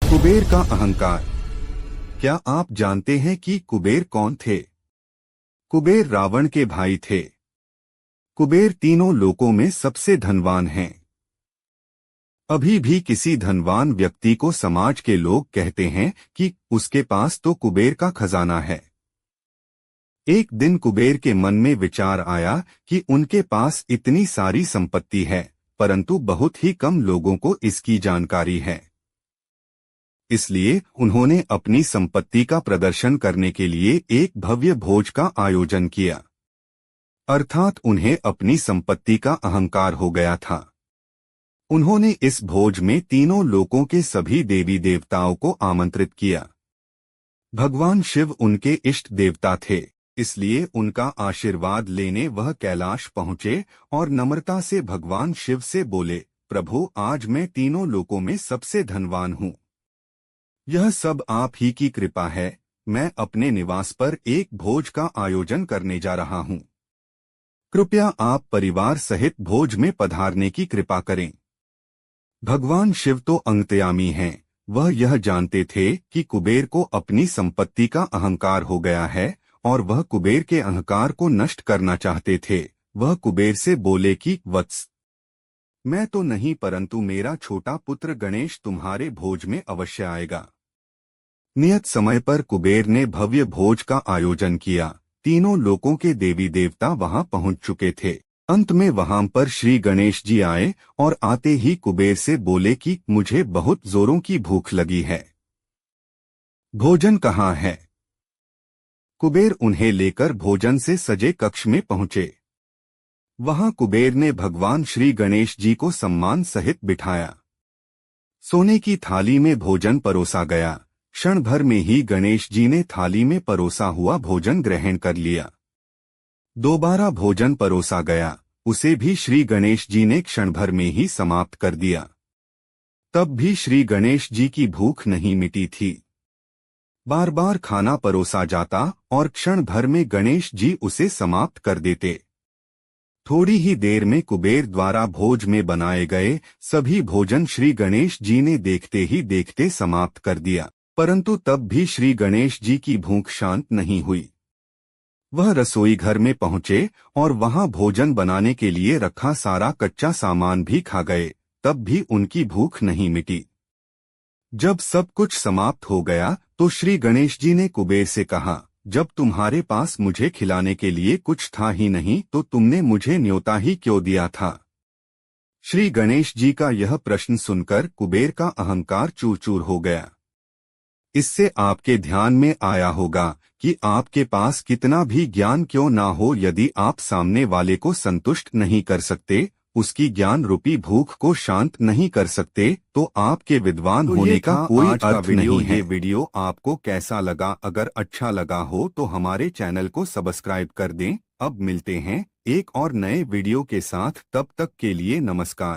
कुबेर का अहंकार। क्या आप जानते हैं कि कुबेर कौन थे? कुबेर रावण के भाई थे। कुबेर तीनों लोकों में सबसे धनवान हैं। अभी भी किसी धनवान व्यक्ति को समाज के लोग कहते हैं कि उसके पास तो कुबेर का खजाना है। एक दिन कुबेर के मन में विचार आया कि उनके पास इतनी सारी संपत्ति है, परंतु बहुत ही कम लोगों को इसकी जानकारी है। इसलिए उन्होंने अपनी संपत्ति का प्रदर्शन करने के लिए एक भव्य भोज का आयोजन किया। अर्थात उन्हें अपनी संपत्ति का अहंकार हो गया था। उन्होंने इस भोज में तीनों लोकों के सभी देवी देवताओं को आमंत्रित किया। भगवान शिव उनके इष्ट देवता थे, इसलिए उनका आशीर्वाद लेने वह कैलाश पहुंचे और नम्रता से भगवान शिव से बोले, प्रभु, आज मैं तीनों लोकों में सबसे धनवान हूँ। यह सब आप ही की कृपा है। मैं अपने निवास पर एक भोज का आयोजन करने जा रहा हूँ। कृपया आप परिवार सहित भोज में पधारने की कृपा करें। भगवान शिव तो अंतर्यामी हैं। वह यह जानते थे कि कुबेर को अपनी संपत्ति का अहंकार हो गया है और वह कुबेर के अहंकार को नष्ट करना चाहते थे। वह कुबेर से बोले कि वत्स, मैं तो नहीं, परंतु मेरा छोटा पुत्र गणेश तुम्हारे भोज में अवश्य आएगा। नियत समय पर कुबेर ने भव्य भोज का आयोजन किया। तीनों लोकों के देवी देवता वहां पहुंच चुके थे। अंत में वहां पर श्री गणेश जी आए और आते ही कुबेर से बोले कि मुझे बहुत जोरों की भूख लगी है, भोजन कहाँ है? कुबेर उन्हें लेकर भोजन से सजे कक्ष में पहुंचे। वहां कुबेर ने भगवान श्री गणेश जी को सम्मान सहित बिठाया। सोने की थाली में भोजन परोसा गया। क्षण भर में ही गणेश जी ने थाली में परोसा हुआ भोजन ग्रहण कर लिया। दोबारा भोजन परोसा गया, उसे भी श्री गणेश जी ने क्षण भर में ही समाप्त कर दिया। तब भी श्री गणेश जी की भूख नहीं मिटी थी। बार बार खाना परोसा जाता और क्षण भर में गणेश जी उसे समाप्त कर देते। थोड़ी ही देर में कुबेर द्वारा भोज में बनाए गए सभी भोजन श्री गणेश जी ने देखते ही देखते समाप्त कर दिया, परंतु तब भी श्री गणेश जी की भूख शांत नहीं हुई। वह रसोई घर में पहुंचे और वहां भोजन बनाने के लिए रखा सारा कच्चा सामान भी खा गए, तब भी उनकी भूख नहीं मिटी। जब सब कुछ समाप्त हो गया तो श्री गणेश जी ने कुबेर से कहा, जब तुम्हारे पास मुझे खिलाने के लिए कुछ था ही नहीं तो तुमने मुझे न्योता ही क्यों दिया था? श्री गणेश जी का यह प्रश्न सुनकर कुबेर का अहंकार चूर चूर हो गया। इससे आपके ध्यान में आया होगा कि आपके पास कितना भी ज्ञान क्यों ना हो, यदि आप सामने वाले को संतुष्ट नहीं कर सकते, उसकी ज्ञान रूपी भूख को शांत नहीं कर सकते, तो आपके विद्वान होने का कोई अर्थ नहीं है। ये वीडियो आपको कैसा लगा? अगर अच्छा लगा हो तो हमारे चैनल को सब्सक्राइब कर दें। अब मिलते हैं एक और नए वीडियो के साथ, तब तक के लिए नमस्कार।